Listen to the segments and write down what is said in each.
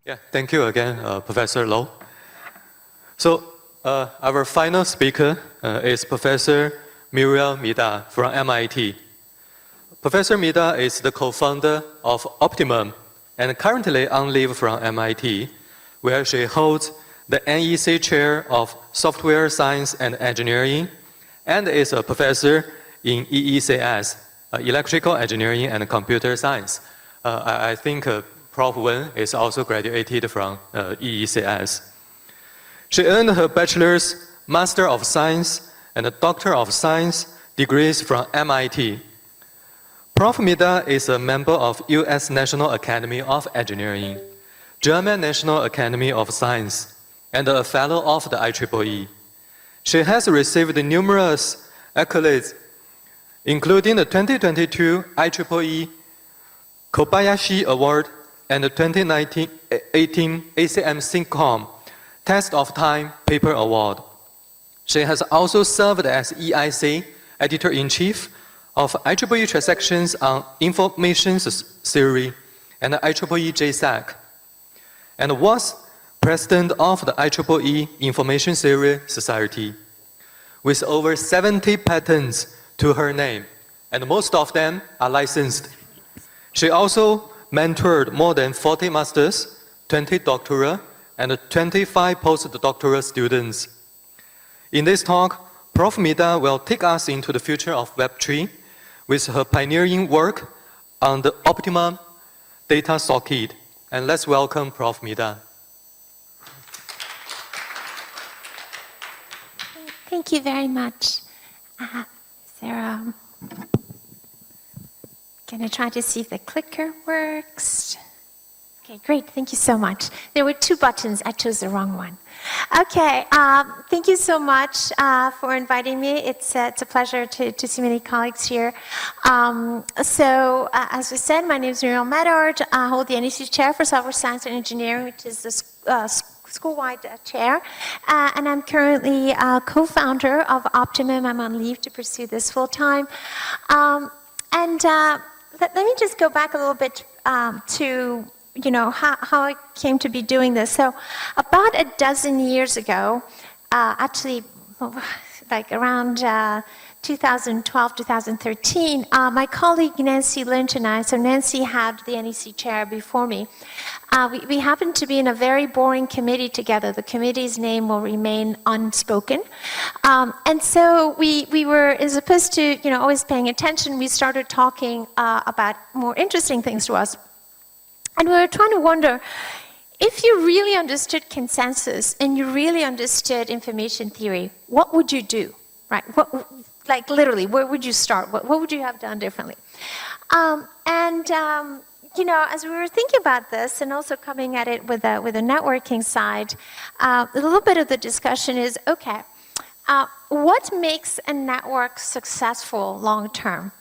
Yeah, thank you again, Professor Low. So our final speaker is Professor Muriel Medard from MIT. Professor Medard is the co-founder of Optimum and currently on leave from MIT, where she holds the NEC Chair of Software Science and Engineering and is a professor in EECS, Electrical Engineering and Computer Science. I think Prof. Wen is also graduated from EECS. She earned her bachelor's, Master of Science, and Doctor of Science degrees from MIT. Prof. Medard is a member of U.S. National Academy of Engineering, German National Academy of Science, and a fellow of the IEEE. She has received numerous accolades, including the 2022 IEEE Kobayashi Award and the 2018 ACM SYNCOM Test of Time Paper Award. She has also served as EIC Editor-in-Chief of IEEE Transactions on Information Theory and IEEE JSAC, and was President of the IEEE Information Theory Society, with over 70 patents to her name, and most of them are licensed. She also mentored more than 40 masters, 20 doctoral, and 25 postdoctoral students. In this talk, Prof. Medard will take us into the future of Web3 with her pioneering work on the Optimum data socket. And let's welcome Prof. Medard. Thank you very much. Gonna try to see if the clicker works. Okay, great, thank you so much. There were two buttons, I chose the wrong one. Okay, thank you so much for inviting me. It's a pleasure to see many colleagues here. As we said, my name is Muriel Medard. I hold the NEC Chair for Software Science and Engineering, which is the school-wide chair. And I'm currently co-founder of Optimum. I'm on leave to pursue this full-time. Let me just go back a little bit to how I came to be doing this. So about a dozen years ago, actually like around 2012, 2013, my colleague Nancy Lynch and I, so Nancy had the NEC chair before me, we happened to be in a very boring committee together. The committee's name will remain unspoken. And so we were, as opposed to always paying attention, we started talking about more interesting things to us. And we were trying to wonder, if you really understood consensus and you really understood information theory, what would you do, right? Like literally, where would you start? What would you have done differently? As we were thinking about this and also coming at it with a networking side, a little bit of the discussion is, okay, what makes a network successful long-term?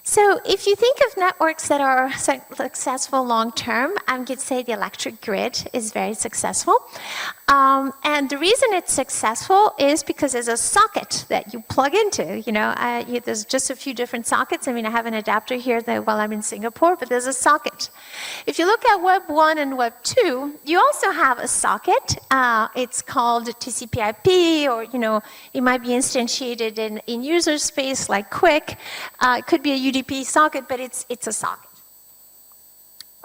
So if you think of networks that are successful long-term, I would say the electric grid is very successful. And the reason it's successful is because there's a socket that you plug into. There's just a few different sockets. I mean, I have an adapter here while I'm in Singapore, but there's a socket. If you look at Web 1 and Web 2, you also have a socket. It's called TCP/IP, or it might be instantiated in user space like Quick. It could be a UDP socket, but it's a socket.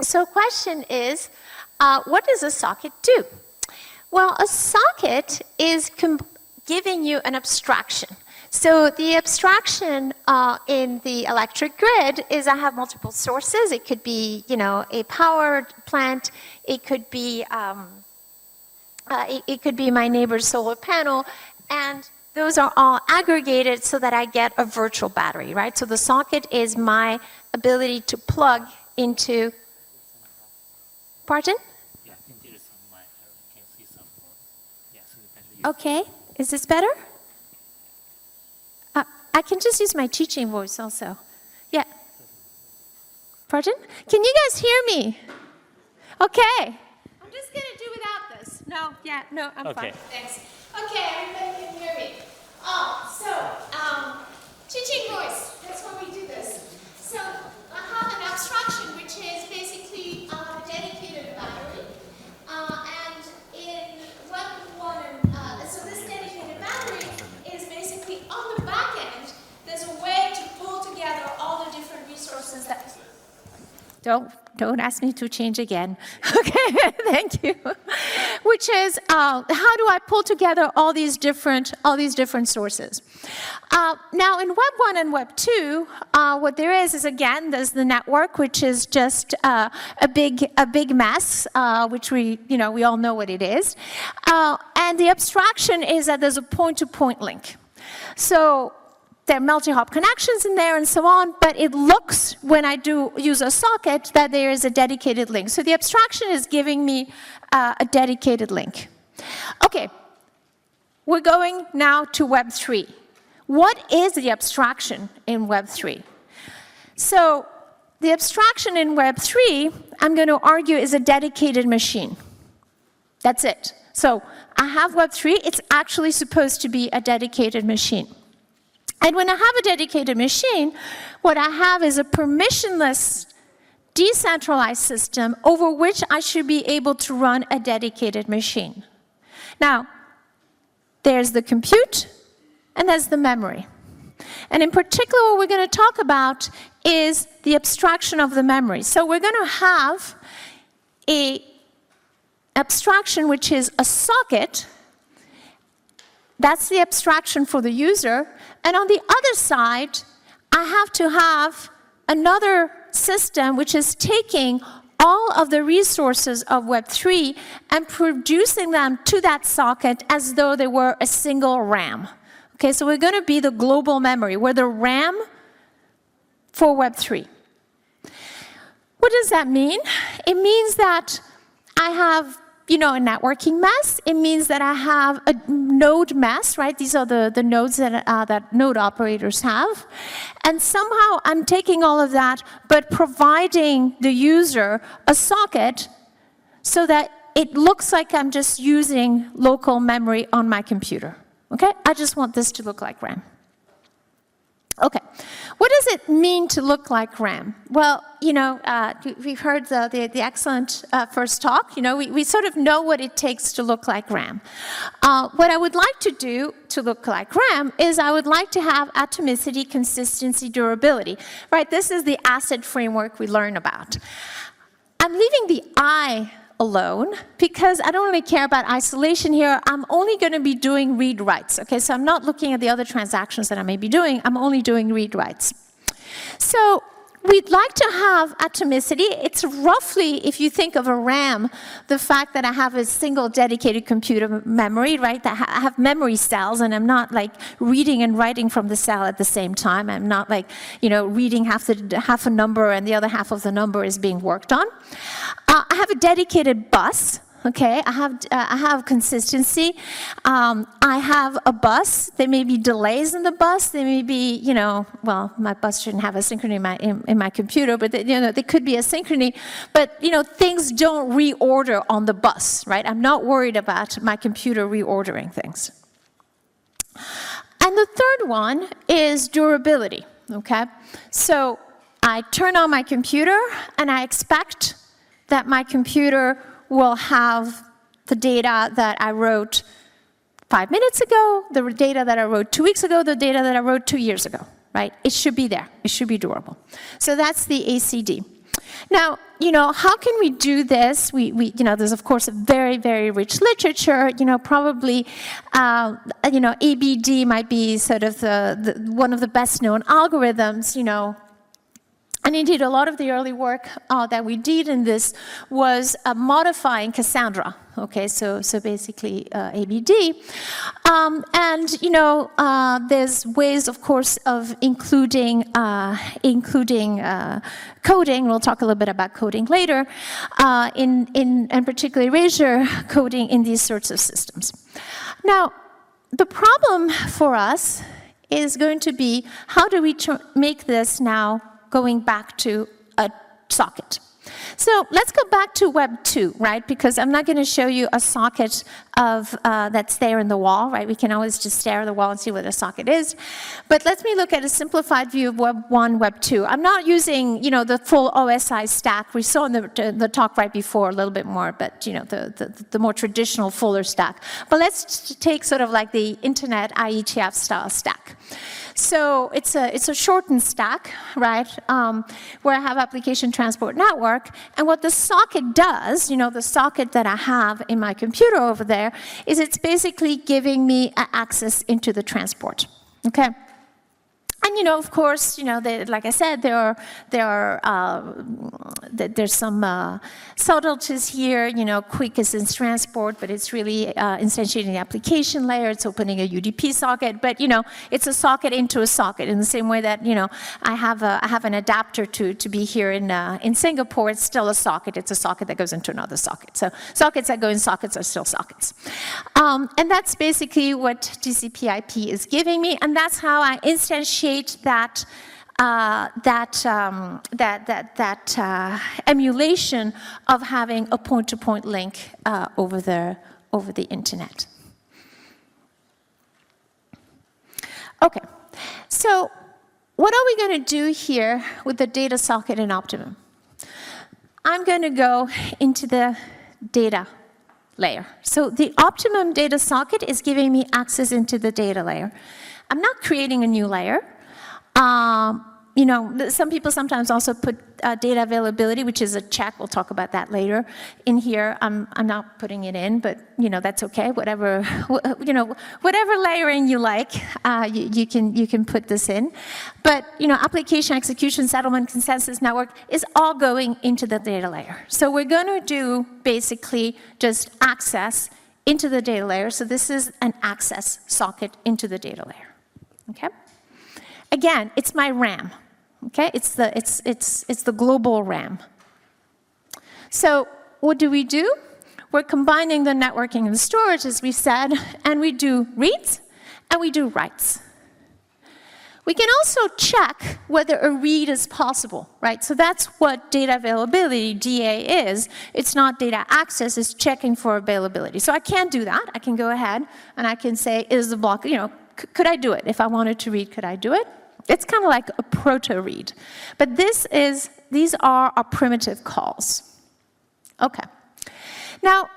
So question is, what does a socket do? Well, a socket is giving you an abstraction. So the abstraction in the electric grid is I have multiple sources. It could be, a power plant. It could be my neighbor's solar panel, and those are all aggregated so that I get a virtual battery, right? So the socket is my ability to plug into. Pardon? Yeah, I think there is some mic. I can see some more. Yeah, so better. Okay, is this better? I can just use my teaching voice also. Yeah. Pardon? Can you guys hear me? Okay. I'm just going to do without this. No, I'm fine. Thanks. Okay, everybody can hear me. Teaching voice, that's how we do this. So I have an abstraction, which is basically a dedicated battery. Don't ask me to change again. Okay, thank you. Which is, how do I pull together all these different sources? Now, in Web 1 and Web 2, what there is again, there's the network, which is just a big mess, which we all know what it is. And the abstraction is that there's a point-to-point link. So there are multi-hop connections in there and so on, but it looks, when I do use a socket, that there is a dedicated link. So the abstraction is giving me a dedicated link. Okay, we're going now to Web 3. What is the abstraction in Web 3? So the abstraction in Web 3, I'm going to argue, is a dedicated machine. That's it. So I have Web 3, it's actually supposed to be a dedicated machine. And when I have a dedicated machine, what I have is a permissionless, decentralized system over which I should be able to run a dedicated machine. Now, there's the compute, and there's the memory. And in particular, what we're going to talk about is the abstraction of the memory. So we're going to have an abstraction which is a socket. That's the abstraction for the user. And on the other side, I have to have another system which is taking all of the resources of Web 3 and producing them to that socket as though they were a single RAM. Okay, so we're going to be the global memory. We're the RAM for Web 3. What does that mean? It means that I have a networking mess. It means that I have a node mess, right? These are the nodes that node operators have. And somehow I'm taking all of that, but providing the user a socket so that it looks like I'm just using local memory on my computer. Okay? I just want this to look like RAM. Okay, what does it mean to look like RAM? Well, we've heard the excellent first talk. We sort of know what it takes to look like RAM. What I would like to do to look like RAM is I would like to have atomicity, consistency, durability. Right, this is the ACID framework we learn about. I'm leaving the I alone because I don't really care about isolation here. I'm only going to be doing read-writes. Okay, so I'm not looking at the other transactions that I may be doing. I'm only doing read-writes. So we'd like to have atomicity. It's roughly, if you think of a RAM, the fact that I have a single dedicated computer memory, right? That I have memory cells, and I'm not like reading and writing from the cell at the same time. I'm not like, reading half a number and the other half of the number is being worked on. I have a dedicated bus. Okay, I have consistency. I have a bus. There may be delays in the bus. There may be, well, my bus shouldn't have asynchrony in my computer, but there could be asynchrony. But things don't reorder on the bus, right? I'm not worried about my computer reordering things. And the third one is durability. Okay, so I turn on my computer and I expect that my computer will have the data that I wrote 5 minutes ago, the data that I wrote 2 weeks ago, the data that I wrote 2 years ago, right? It should be there. It should be durable. So that's the ACD. Now, how can we do this? There's of course a very, very rich literature. Probably, ABD might be sort of one of the best known algorithms. And indeed, a lot of the early work that we did in this was modifying Cassandra. Okay, so basically ABD. There's ways, of course, of including coding. We'll talk a little bit about coding later, and particularly erasure coding in these sorts of systems. Now, the problem for us is going to be how do we make this now going back to a socket. So let's go back to Web 2, right? Because I'm not going to show you a socket that's there in the wall, right? We can always just stare at the wall and see what a socket is. But let me look at a simplified view of Web 1, Web 2. I'm not using, the full OSI stack. We saw in the talk right before a little bit more, but, the more traditional, fuller stack. But let's take sort of like the internet IETF style stack. So it's a shortened stack, right, where I have application transport network. And what the socket does, the socket that I have in my computer over there, is it's basically giving me access into the transport, okay? And of course, like I said, there's some subtleties here. Quick is in transport, but it's really instantiating the application layer. It's opening a UDP socket, but it's a socket into a socket in the same way that I have an adapter to be here in Singapore. It's still a socket. It's a socket that goes into another socket. So sockets that go in sockets are still sockets, and that's basically what TCP/IP is giving me, and that's how I instantiate that emulation of having a point-to-point link over the internet. Okay, so what are we going to do here with the data socket in Optimum? I'm going to go into the data layer. So the Optimum data socket is giving me access into the data layer. I'm not creating a new layer. Some people sometimes also put data availability, which is a check. We'll talk about that later. In here, I'm not putting it in, but that's okay. Whatever layering you like, you can put this in. But application execution, settlement, consensus network is all going into the data layer. So we're going to do basically just access into the data layer. So this is an access socket into the data layer. Okay. Again, it's my RAM, okay? It's the global RAM. So what do? We're combining the networking and storage, as we said, and we do reads and we do writes. We can also check whether a read is possible, right? So that's what data availability, DA, is. It's not data access, it's checking for availability. So I can't do that. I can go ahead and I can say, is the block, could I do it? If I wanted to read, could I do it? It's kind of like a proto-read. But these are our primitive calls. Okay. Now,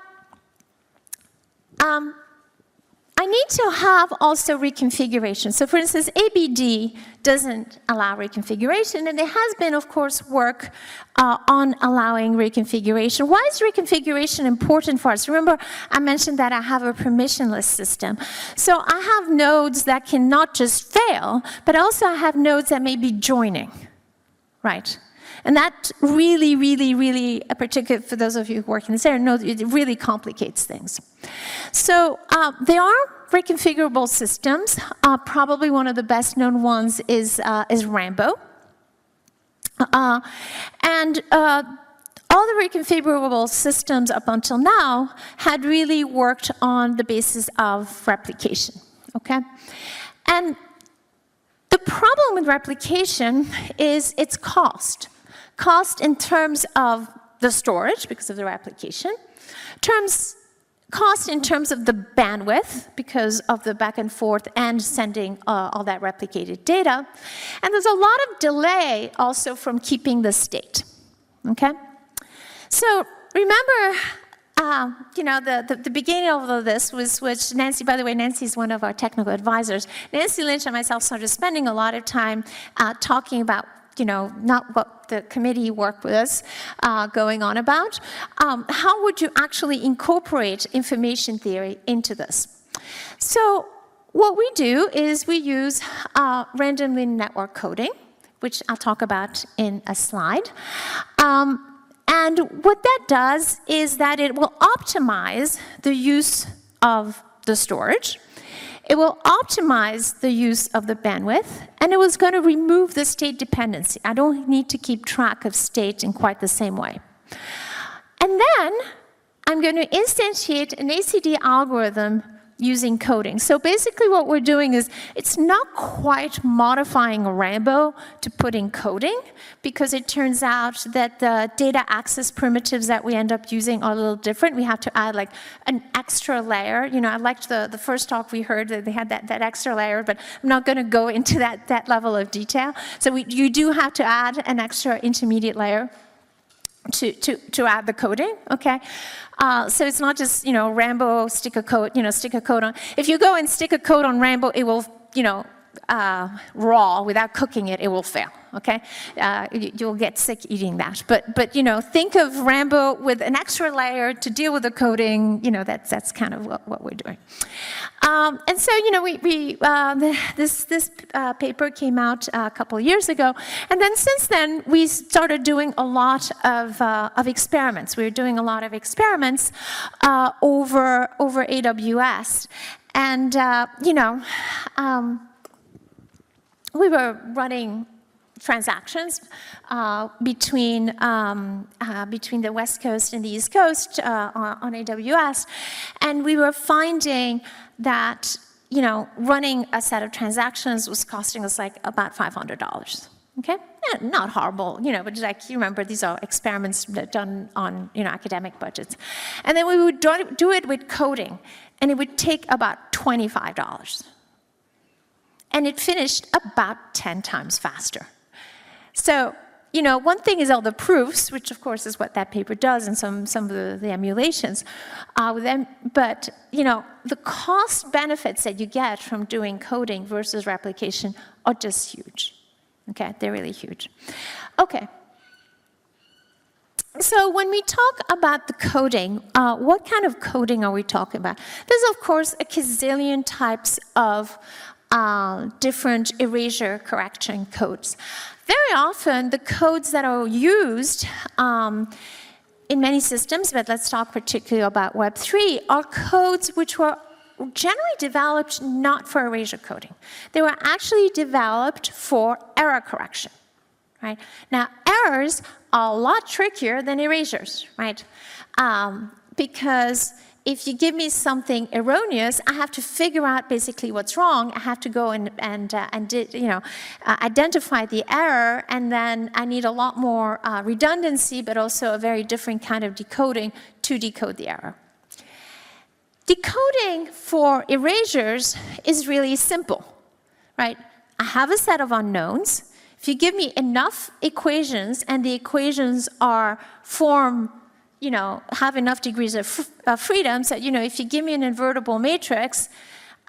I need to have also reconfiguration. So for instance, ABD doesn't allow reconfiguration, and there has been, of course, work on allowing reconfiguration. Why is reconfiguration important for us? Remember, I mentioned that I have a permissionless system. So I have nodes that can not just fail, but also I have nodes that may be joining, right? And that really, particularly for those of you who work in this area, know it really complicates things. So there are reconfigurable systems. Probably one of the best known ones is Rambo. And all the reconfigurable systems up until now had really worked on the basis of replication, okay? And the problem with replication is its cost. Cost in terms of the storage, because of the replication. Cost in terms of the bandwidth, because of the back and forth and sending all that replicated data. And there's a lot of delay also from keeping the state, okay? So remember, the beginning of all of this was which Nancy, by the way, Nancy is one of our technical advisors. Nancy Lynch and myself started spending a lot of time talking about not what the committee worked with us going on about. How would you actually incorporate information theory into this? So what we do is we use random linear network coding, which I'll talk about in a slide. And what that does is that it will optimize the use of the storage. It will optimize the use of the bandwidth, and it was going to remove the state dependency. I don't need to keep track of state in quite the same way. And then I'm going to instantiate an ACD algorithm using coding. So basically what we're doing is, it's not quite modifying Rambo to put in coding, because it turns out that the data access primitives that we end up using are a little different. We have to add like an extra layer. You know, I liked the first talk we heard that they had that extra layer, but I'm not going to go into that level of detail. So you do have to add an extra intermediate layer to add the coding, okay? So it's not just, you know, Rambo, stick a code on. If you go and stick a code on Rambo, it will, you know, raw, without cooking it, it will fail, okay? You'll get sick eating that. But you know, think of Rambo with an extra layer to deal with the coding, you know, that's kind of what we're doing. And so, you know, this paper came out a couple of years ago, and then since then, we started doing a lot of experiments. We were doing a lot of experiments over AWS, and, you know, we were running transactions between the West Coast and the East Coast on AWS, and we were finding that, you know, running a set of transactions was costing us like about $500. Okay, yeah, not horrible, you know, but like, you remember, these are experiments done on, you know, academic budgets, and then we would do it with coding, and it would take about $25. And it finished about 10 times faster. So, you know, one thing is all the proofs, which of course is what that paper does, and some of the emulations with them. But, you know, the cost benefits that you get from doing coding versus replication are just huge. Okay, they're really huge. Okay. So when we talk about the coding, what kind of coding are we talking about? There's, of course, a gazillion types of different erasure correction codes. Very often, the codes that are used in many systems, but let's talk particularly about Web3, are codes which were generally developed not for erasure coding. They were actually developed for error correction, right? Now, errors are a lot trickier than erasures, right? Because if you give me something erroneous, I have to figure out basically what's wrong. I have to go and you know, identify the error, and then I need a lot more redundancy, but also a very different kind of decoding to decode the error. Decoding for erasures is really simple, right? I have a set of unknowns. If you give me enough equations, and the equations are you know, have enough degrees of freedom, so, you know, if you give me an invertible matrix,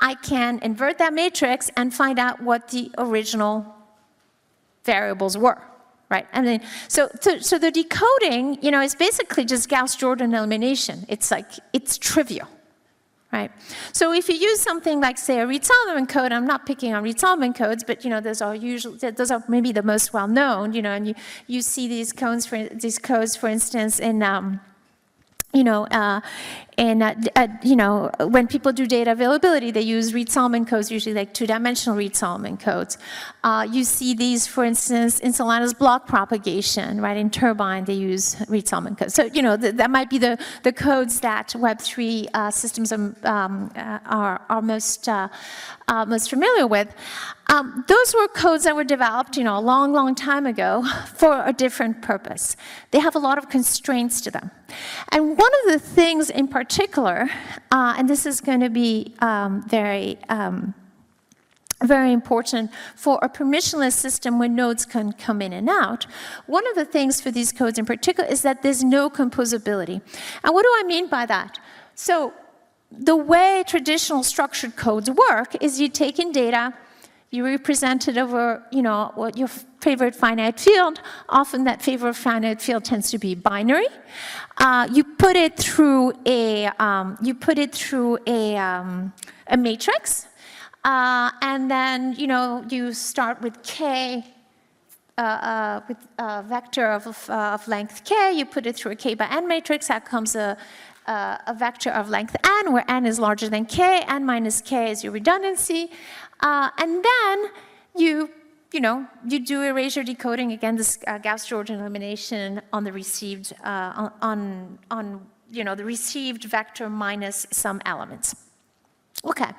I can invert that matrix and find out what the original variables were, right? And then, so the decoding, you know, is basically just Gauss-Jordan elimination. It's like, it's trivial, right? So if you use something like, say, a Reed-Solomon code, I'm not picking on Reed-Solomon codes, but, you know, those are maybe the most well-known, you know, and you see these codes, for instance, in, you know, you know, when people do data availability, they use Reed-Solomon codes, usually like two-dimensional Reed-Solomon codes. You see these, for instance, in Solana's block propagation, right? In Turbine, they use Reed-Solomon codes. So, you know, that might be the codes that Web3 systems are most familiar with. Those were codes that were developed, you know, a long, long time ago for a different purpose. They have a lot of constraints to them. And one of the things in particular, and this is going to be very important for a permissionless system where nodes can come in and out, one of the things for these codes in particular is that there's no composability. And what do I mean by that? So the way traditional structured codes work is you take in data, you represent it over, you know, what your favorite finite field. Often that favorite finite field tends to be binary. You put it through a matrix, and then, you know, you start with k, with a vector of length k. You put it through a k by n matrix. Out comes a vector of length n, where n is larger than k. N minus k is your redundancy. And then you do erasure decoding, again, this Gauss-Jordan elimination on the received, the received vector minus some elements. Okay.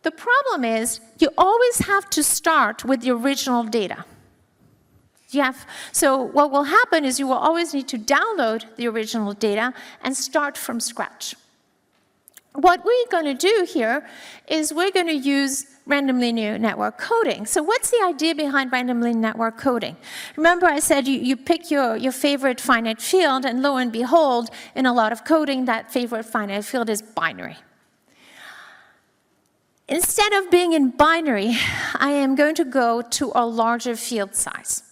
The problem is you always have to start with the original data. So what will happen is you will always need to download the original data and start from scratch. What we're going to do here is we're going to use random linear network coding. So what's the idea behind random linear network coding? Remember I said you pick your favorite finite field, and lo and behold, in a lot of coding, that favorite finite field is binary. Instead of being in binary, I am going to go to a larger field size.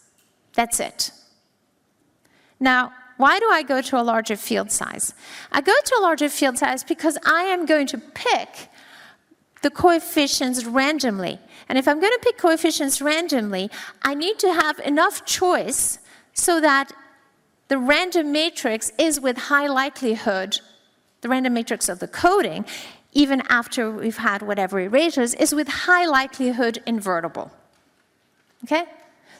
That's it. Now, why do I go to a larger field size? I go to a larger field size because I am going to pick the coefficients randomly. And if I'm going to pick coefficients randomly, I need to have enough choice so that the random matrix is with high likelihood, the random matrix of the coding, even after we've had whatever erasures, is with high likelihood invertible. Okay?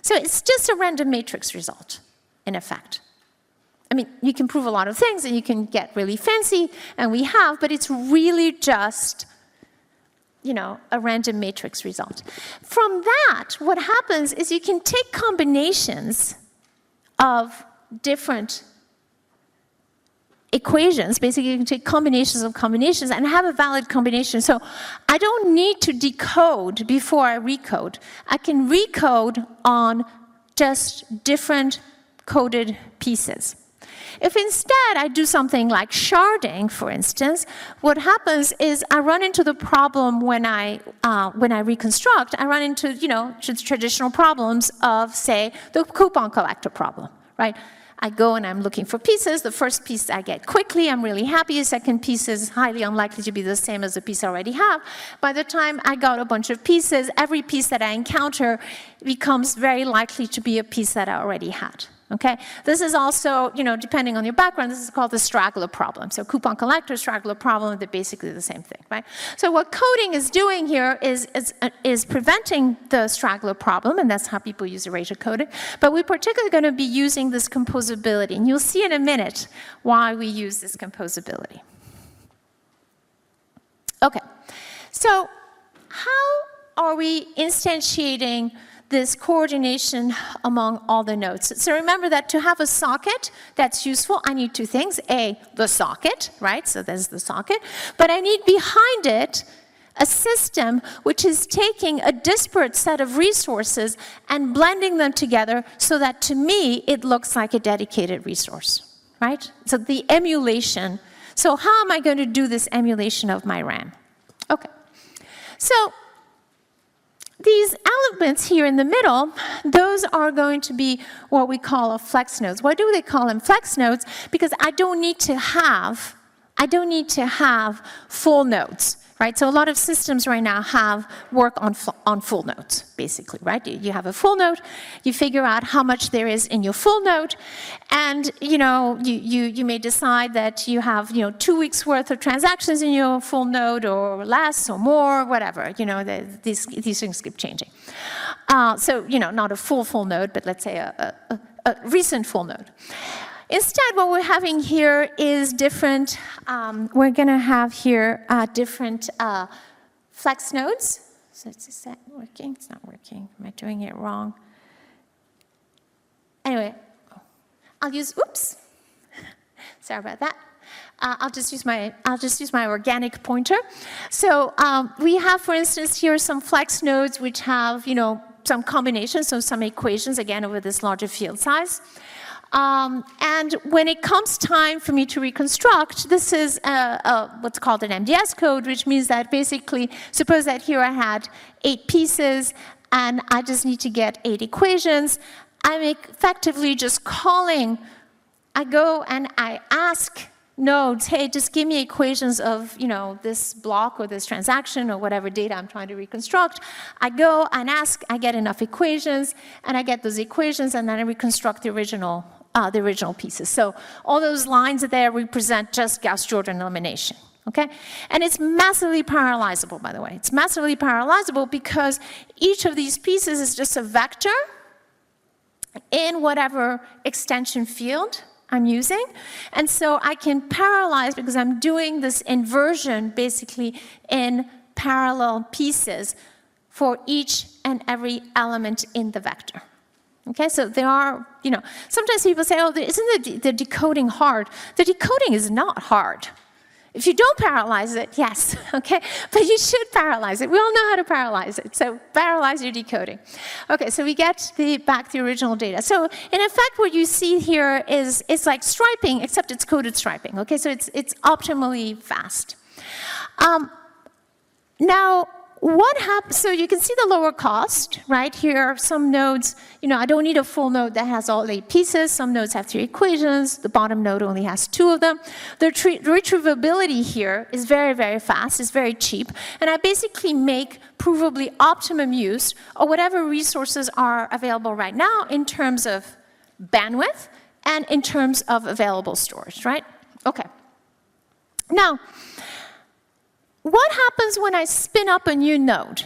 So it's just a random matrix result, in effect. I mean, you can prove a lot of things and you can get really fancy, and we have, but it's really just, you know, a random matrix result. From that, what happens is you can take combinations of different equations. Basically, you can take combinations of combinations and have a valid combination. So I don't need to decode before I recode. I can recode on just different coded pieces. If instead I do something like sharding, for instance, what happens is I run into the problem when I reconstruct. I run into, you know, traditional problems of, say, the coupon collector problem, right? I go and I'm looking for pieces. The first piece I get quickly, I'm really happy. The second piece is highly unlikely to be the same as the piece I already have. By the time I got a bunch of pieces, every piece that I encounter becomes very likely to be a piece that I already had. Okay? This is also, you know, depending on your background, this is called the straggler problem. So coupon collector, straggler problem, they're basically the same thing, right? So what coding is doing here is preventing the straggler problem, and that's how people use erasure coding. But we're particularly going to be using this composability, and you'll see in a minute why we use this composability. Okay, so how are we instantiating this coordination among all the nodes? So remember that to have a socket that's useful, I need two things. A, the socket, right? So there's the socket. But I need behind it a system which is taking a disparate set of resources and blending them together so that to me it looks like a dedicated resource, right? So the emulation. So how am I going to do this emulation of my RAM? Okay. So these elements here in the middle, those are going to be what we call a flex nodes. Why do they call them flex nodes? Because I don't need to have full nodes, right? So a lot of systems right now work on full nodes, basically, right? You have a full node, you figure out how much there is in your full node, and you know you may decide that you have 2 weeks worth of transactions in your full node, or less, or more, whatever. You know, these things keep changing. So not a full node, but let's say a recent full node. Instead, what we're having here is different, we're going to have here different flex nodes. So is that working? It's not working. Am I doing it wrong? Anyway, I'll use, oops. Sorry about that. I'll just use my organic pointer. So we have, for instance, here some flex nodes which have, some combinations, so some equations, again, over this larger field size. And when it comes time for me to reconstruct, this is what's called an MDS code, which means that basically, suppose that here I had 8 pieces, and I just need to get 8 equations. I'm effectively just calling. I go and I ask nodes, hey, just give me equations of this block or this transaction or whatever data I'm trying to reconstruct. I go and ask, I get enough equations, and I get those equations, and then I reconstruct the original pieces. So all those lines there represent just Gauss-Jordan elimination, okay? And it's massively parallelizable, by the way. It's massively parallelizable because each of these pieces is just a vector in whatever extension field I'm using. And so I can parallelize because I'm doing this inversion basically in parallel pieces for each and every element in the vector. Okay, so there are, sometimes people say, oh, isn't the decoding hard? The decoding is not hard. If you don't parallelize it, yes, okay? But you should parallelize it. We all know how to parallelize it, so parallelize your decoding. Okay, so we get back the original data. So in effect, what you see here is it's like striping, except it's coded striping, okay? So it's optimally fast. Now, what happens, so you can see the lower cost, right? Here, some nodes, I don't need a full node that has all 8 pieces. Some nodes have 3 equations. The bottom node only has 2 of them. The retrievability here is very, very fast. It's very cheap. And I basically make provably optimum use of whatever resources are available right now in terms of bandwidth and in terms of available storage, right? Okay. Now, what happens when I spin up a new node?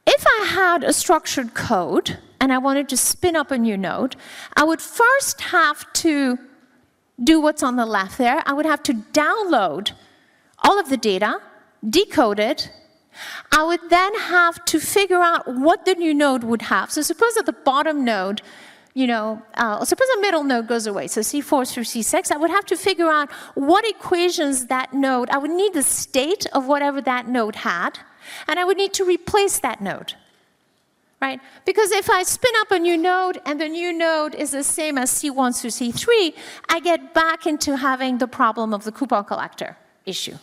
If I had a structured code and I wanted to spin up a new node, I would first have to do what's on the left there. I would have to download all of the data, decode it. I would then have to figure out what the new node would have. So suppose that the bottom node, suppose a middle node goes away, so C4 through C6, I would have to figure out what equations that node, I would need the state of whatever that node had, and I would need to replace that node, right? Because if I spin up a new node and the new node is the same as C1 through C3, I get back into having the problem of the coupon collector issue,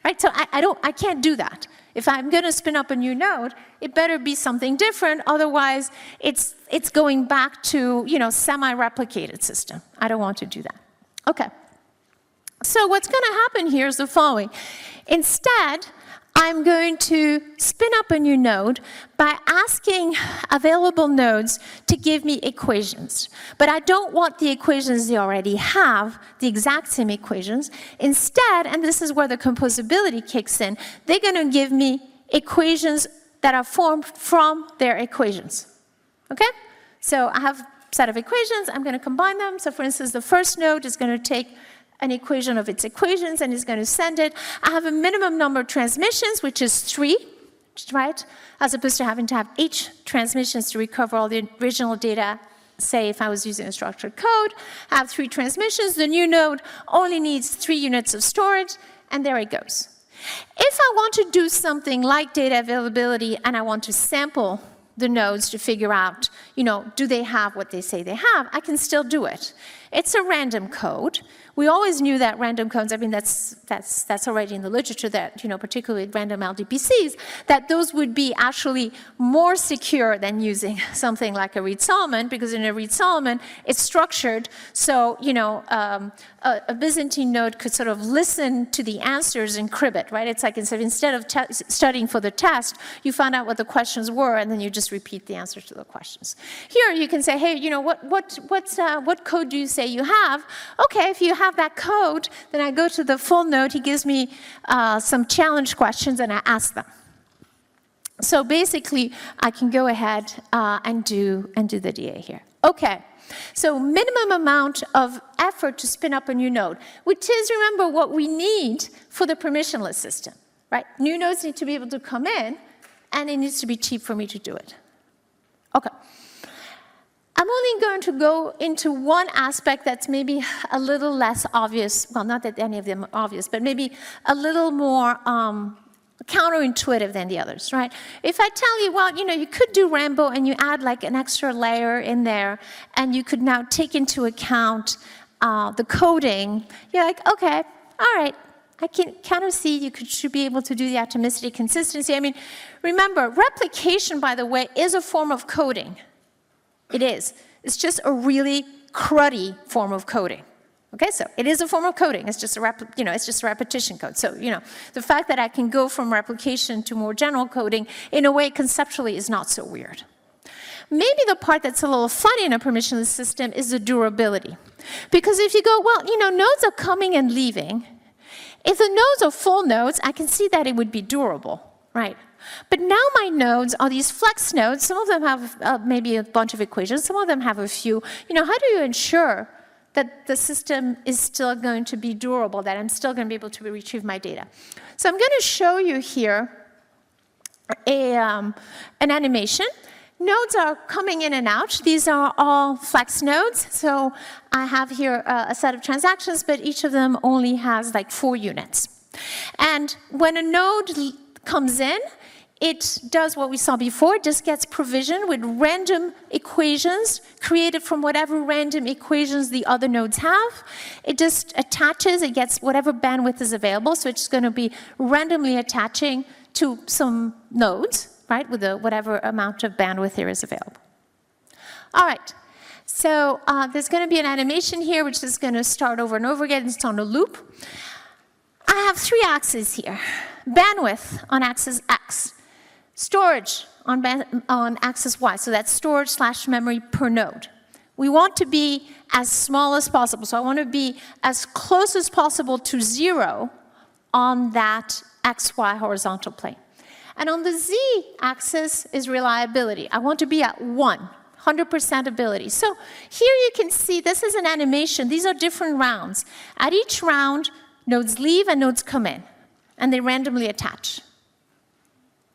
right? So I can't do that. If I'm going to spin up a new node, it better be something different. Otherwise, it's going back to semi-replicated system. I don't want to do that. Okay. So what's going to happen here is the following. Instead, I'm going to spin up a new node by asking available nodes to give me equations. But I don't want the equations they already have, the exact same equations. Instead, and this is where the composability kicks in, they're going to give me equations that are formed from their equations. Okay? So I have a set of equations. I'm going to combine them. So for instance, the first node is going to take an equation of its equations and is going to send it. I have a minimum number of transmissions, which is 3, right? As opposed to having to have 8 transmissions to recover all the original data. Say if I was using a structured code, I have 3 transmissions. The new node only needs 3 units of storage, and there it goes. If I want to do something like data availability and I want to sample the nodes to figure out, do they have what they say they have, I can still do it. It's a random code. We always knew that random codes, that's already in the literature that, particularly random LDPCs, that those would be actually more secure than using something like a Reed-Solomon, because in a Reed-Solomon, it's structured, so, a Byzantine node could sort of listen to the answers and crib it, right? It's like instead of studying for the test, you found out what the questions were, and then you just repeat the answers to the questions. Here, you can say, hey, what code do you say you have? Okay, if you have that code, then I go to the full node. He gives me some challenge questions, and I ask them. So basically, I can go ahead and do the DA here. Okay. So minimum amount of effort to spin up a new node, which is, remember, what we need for the permissionless system, right? New nodes need to be able to come in, and it needs to be cheap for me to do it. Okay. I'm only going to go into one aspect that's maybe a little less obvious. Well, not that any of them are obvious, but maybe a little more counterintuitive than the others, right? If I tell you, well, you could do Rambo and you add like an extra layer in there, and you could now take into account the coding, you're like, okay, all right, I can kind of see you should be able to do the atomicity consistency. I mean, remember, replication, by the way, is a form of coding. It is. It's just a really cruddy form of coding. Okay, so it is a form of coding. It's just a repetition code. So, the fact that I can go from replication to more general coding, in a way, conceptually, is not so weird. Maybe the part that's a little funny in a permissionless system is the durability. Because if you go, well, nodes are coming and leaving. If the nodes are full nodes, I can see that it would be durable, right? But now my nodes are these flex nodes. Some of them have maybe a bunch of equations. Some of them have a few. How do you ensure that the system is still going to be durable, that I'm still going to be able to retrieve my data? So I'm going to show you here an animation. Nodes are coming in and out. These are all flex nodes. So I have here a set of transactions, but each of them only has like 4 units. And when a node comes in, it does what we saw before. It just gets provisioned with random equations created from whatever random equations the other nodes have. It just attaches, it gets whatever bandwidth is available. So it's going to be randomly attaching to some nodes, right, with whatever amount of bandwidth there is available. All right. So there's going to be an animation here, which is going to start over and over again. It's on a loop. I have 3 axes here. Bandwidth on axis X. Storage on axis Y, so that's storage/memory per node. We want to be as small as possible, so I want to be as close as possible to 0 on that XY horizontal plane. And on the Z axis is reliability. I want to be at 100% ability. So here you can see this is an animation. These are different rounds. At each round, nodes leave and nodes come in, and they randomly attach.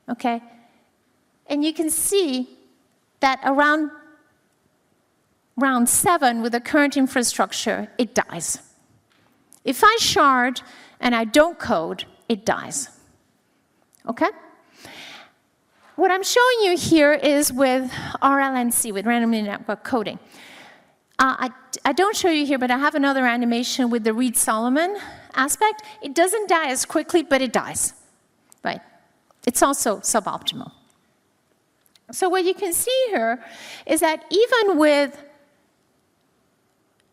Okay? And you can see that around round 7 with the current infrastructure, it dies. If I shard and I don't code, it dies. Okay? What I'm showing you here is with RLNC, with randomly network coding. I don't show you here, but I have another animation with the Reed-Solomon aspect. It doesn't die as quickly, but it dies. Right? It's also suboptimal. So what you can see here is that even with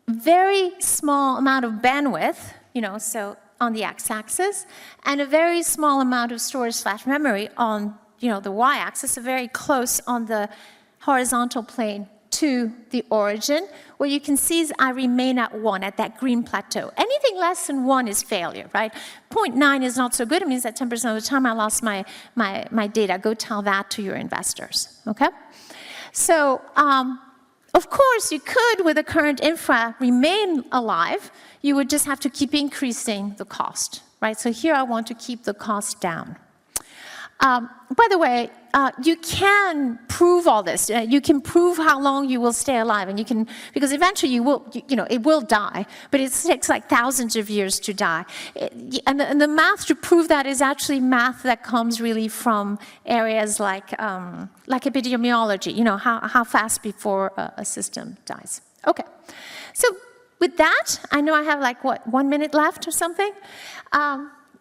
very small amount of bandwidth, so on the x-axis, and a very small amount of storage/memory on, the y-axis, so very close on the horizontal plane to the origin, what you can see is I remain at 1, at that green plateau. Anything less than 1 is failure, right? 0.9 is not so good. It means that 10% of the time I lost my data. Go tell that to your investors, okay? So, of course, you could, with the current infra, remain alive. You would just have to keep increasing the cost, right? So here I want to keep the cost down. By the way, you can prove all this. You can prove how long you will stay alive, and you can, because eventually you will, it will die, but it takes like thousands of years to die. And the math to prove that is actually math that comes really from areas like epidemiology. How fast before a system dies. Okay, so with that, I know I have like 1 minute left or something.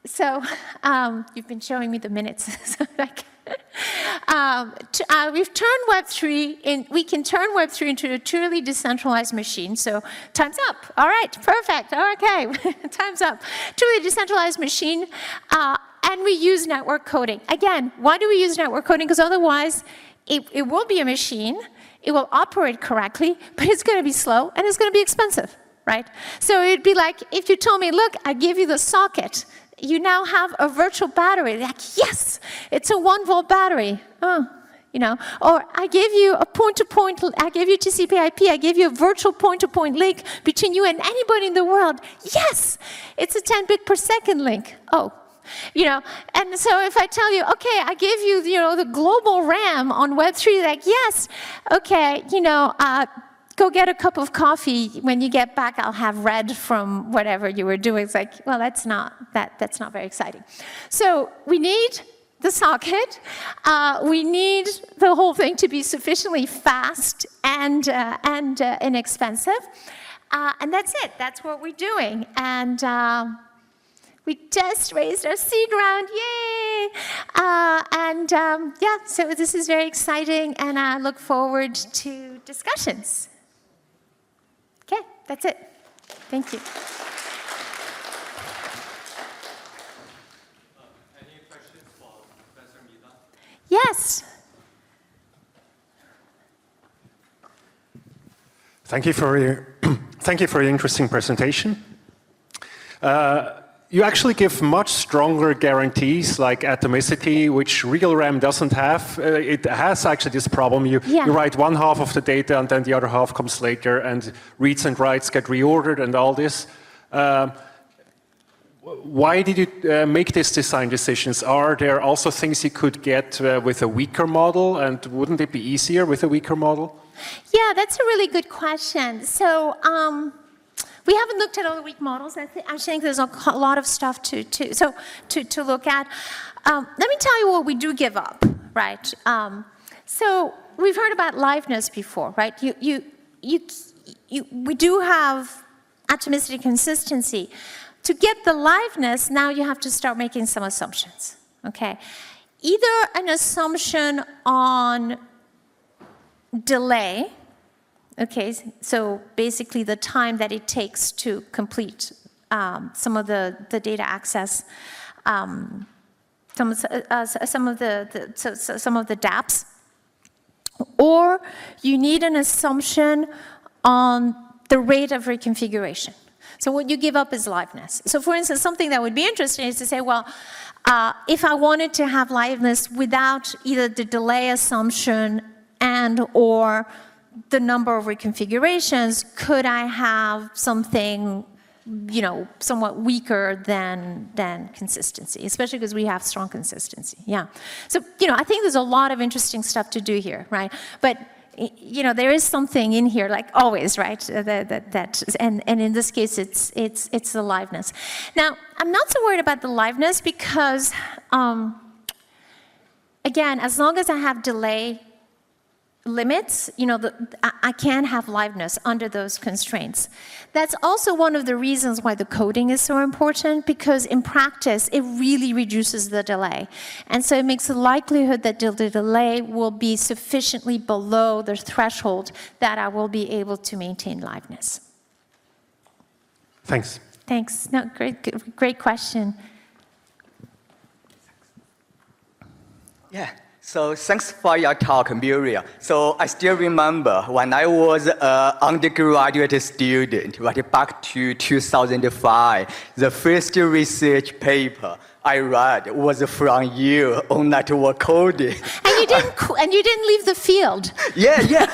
So you've been showing me the minutes. We've turned Web3 we can turn Web3 into a truly decentralized machine. So time's up. All right, perfect. Okay, time's up. Truly decentralized machine. And we use network coding. Again, why do we use network coding? Because otherwise, it will be a machine. It will operate correctly, but it's going to be slow and it's going to be expensive, right? So it'd be like if you told me, look, I give you the socket. You now have a virtual battery. Like, yes, it's a 1-volt battery. Or I gave you a point-to-point, I gave you TCP/IP, I gave you a virtual point-to-point link between you and anybody in the world. Yes, it's a 10 bit per second link. Oh, and so if I tell you, okay, I give you, the global RAM on Web3, like, yes, okay, go get a cup of coffee. When you get back, I'll have read from whatever you were doing. It's like, well, that's not very exciting. So we need the socket. We need the whole thing to be sufficiently fast and inexpensive. And that's it. That's what we're doing. And we just raised our seed round. Yay! So this is very exciting, and I look forward to discussions. Okay, that's it. Thank you. Any questions for Professor Medard? Yes. Thank you for your interesting presentation. you actually give much stronger guarantees like atomicity, which real RAM doesn't have. It has actually this problem. You write one half of the data and then the other half comes later, and reads and writes get reordered and all this. Why did you make these design decisions? Are there also things you could get with a weaker model, and wouldn't it be easier with a weaker model? Yeah, that's a really good question. So we haven't looked at all the weak models. I think there's a lot of stuff to look at. Let me tell you what we do give up, right? So we've heard about liveness before, right? We do have atomicity consistency. To get the liveness, now you have to start making some assumptions, okay? Either an assumption on delay, okay, so basically the time that it takes to complete some of the data access, some of the DApps, or you need an assumption on the rate of reconfiguration. So what you give up is liveness. So for instance, something that would be interesting is to say, well, if I wanted to have liveness without either the delay assumption and or the number of reconfigurations, could I have something, you know, somewhat weaker than consistency, especially because we have strong consistency, yeah. So, you know, I think there's a lot of interesting stuff to do here, right? But, you know, there is something in here, like always, right? And in this case, it's the liveness. Now, I'm not so worried about the liveness because, again, as long as I have delay limits, you know, I can have liveness under those constraints. That's also one of the reasons why the coding is so important, because in practice, it really reduces the delay. And so it makes the likelihood that the delay will be sufficiently below the threshold that I will be able to maintain liveness. Thanks. Thanks. No, great question. Yeah. So thanks for your talk, Muriel. So I still remember when I was an undergraduate student, right back to 2005, the first research paper I read was from you on network coding. And you didn't leave the field. Yeah.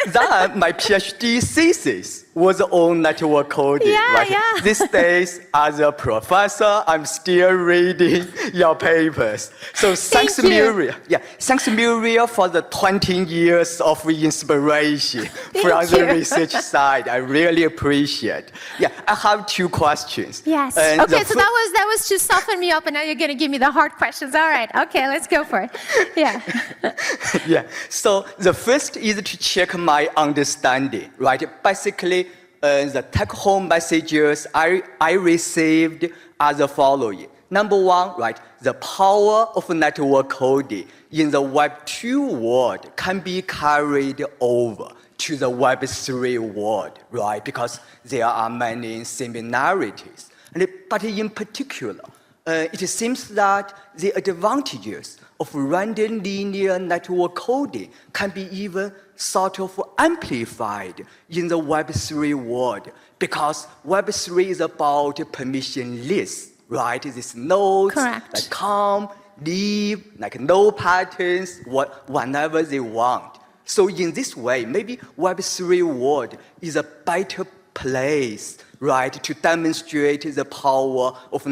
Then my PhD thesis was on network coding. Yeah, right? yeah. These days, as a professor, I'm still reading your papers. So thanks, Muriel. Yeah, thanks, Muriel, for the 20 years of inspiration from the research side. I really appreciate. Yeah, I have two questions. Yes. Okay, so that was to soften me up, and now you're going to give me the hard questions. All right. Okay, let's go for it. Yeah. Yeah. So the first is to check my understanding, right? Basically, the take-home messages I received are the following. Number one, right, the power of network coding in the Web 2 world can be carried over to the Web 3 world, right? Because there are many similarities. But in particular, it seems that the advantages of random linear network coding can be even sort of amplified in the Web3 world, because Web3 is about permissionless, right? These nodes that come, leave, like no patterns, whenever they want. So in this way, maybe Web3 world is a better place, right, to demonstrate the power of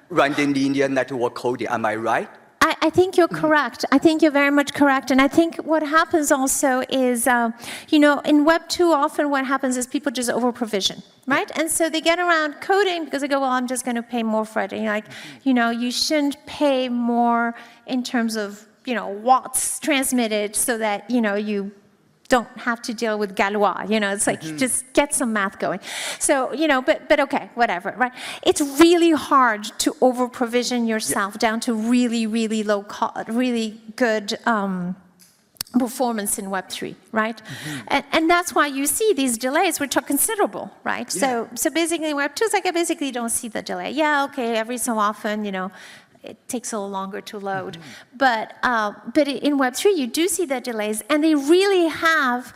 random linear network coding. Am I right? I think you're correct. I think you're very much correct. And I think what happens also is, you know, in Web 2, often what happens is people just over-provision, right? And so they get around coding because they go, well, I'm just going to pay more for it. And you're like, you know, you shouldn't pay more in terms of, you know, watts transmitted so that, you know, you don't have to deal with Galois, you know, it's like, just get some math going. So, you know, but okay, whatever, right? It's really hard to over-provision yourself down to really, really low cost, really good performance in Web3, right? And that's why you see these delays, which are considerable, right? So basically Web2 is like, I basically don't see the delay. Yeah, okay, every so often, you know, it takes a little longer to load. But in Web3, you do see the delays, and they really have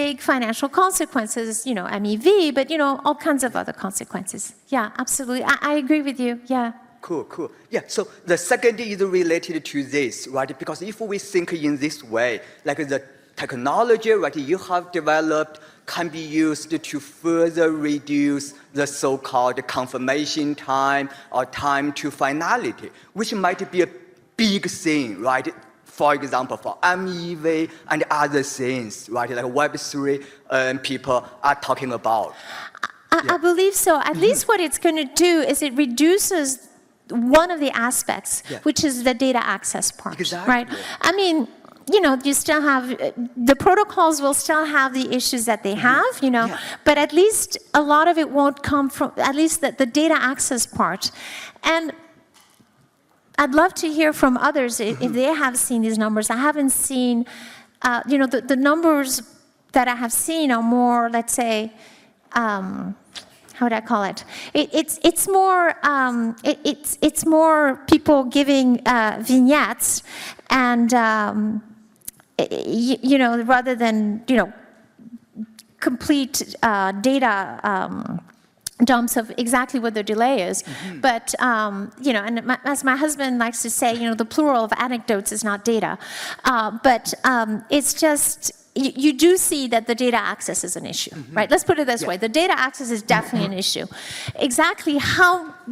big financial consequences, MEV, but, all kinds of other consequences. Yeah, absolutely. I agree with you. Yeah. Cool. Yeah, so the second is related to this, right? Because if we think in this way, like the technology, right, you have developed can be used to further reduce the so-called confirmation time or time to finality, which might be a big thing, right? For example, for MEV and other things, right, like Web3 people are talking about. I believe so. At least what it's going to do is it reduces one of the aspects, which is the data access part, right? I mean, you still have, the protocols will still have the issues that they have, but at least a lot of it won't come from, at least the data access part. And I'd love to hear from others if they have seen these numbers. I haven't seen, the numbers that I have seen are more, let's say, how would I call it? It's more people giving vignettes and rather than complete data dumps of exactly what the delay is. But and as my husband likes to say, the plural of anecdotes is not data. But it's just. You do see that the data access is an issue, right? Let's put it this way. The data access is definitely an issue. Exactly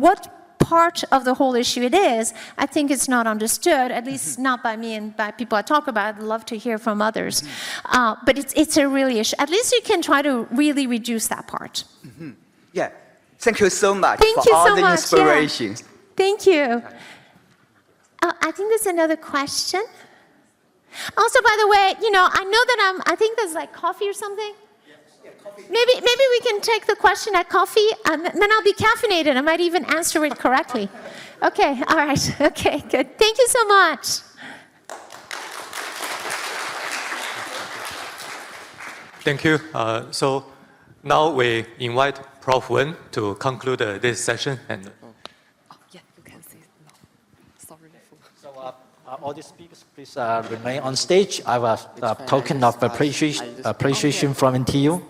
what part of the whole issue it is, I think it's not understood, at least not by me and by people I talk about. I'd love to hear from others. But it's a really issue. At least you can try to really reduce that part. Yeah. Thank you so much Thank for you all so the much. inspirations. Yeah. Thank you. I think there's another question. Also, by the way, I know that I think there's like coffee or something. Yeah, coffee. Maybe we can take the question at coffee, and then I'll be caffeinated. I might even answer it correctly. Okay, all right. Okay, good. Thank you so much. Thank you. So now we invite Prof. Wen to conclude this session. And Yeah, you can say no. Sorry. So all the speakers, please remain on stage. I have a token of appreciation from NTU.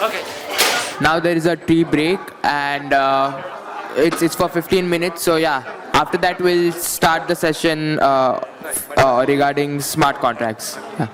Okay. Now there is a tea break, and it's for 15 minutes. So yeah, after that we'll start the session regarding smart contracts. Yeah.